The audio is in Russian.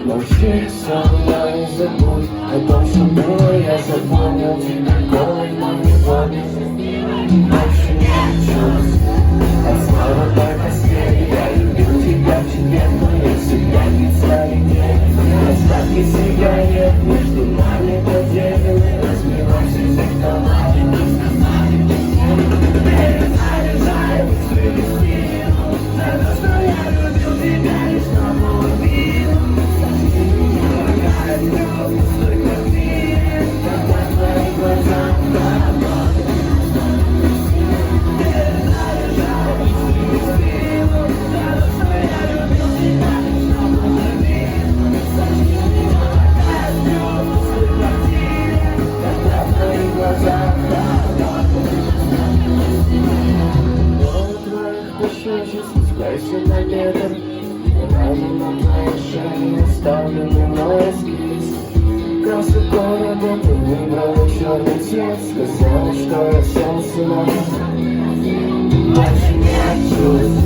Молчи со мной, забудь о том, что было. Я запомнил тебя голой, но не помню. Больше нет чувств, от слова той постели. Я любил тебя в четверг, но я всегда не царь. Остатки сигарет между нами потеряны. Размелось из автомата. Перезаряжай, быстрее силу. За то, что я любил тебя, лишь снова убил. Помогает любовь в пустой квартире, когда твои глаза работают. Перезаряжай, быстрее силу. За то, что я любил тебя, лишь снова убил. Помогает любовь в пустой квартире, когда твои глаза работают. Спускайся на ветер, разум на твоей шее, оставленный мой эскиз. Красу города ты выбрала черный цвет, сказала, что я солнце. Больше нет чувств.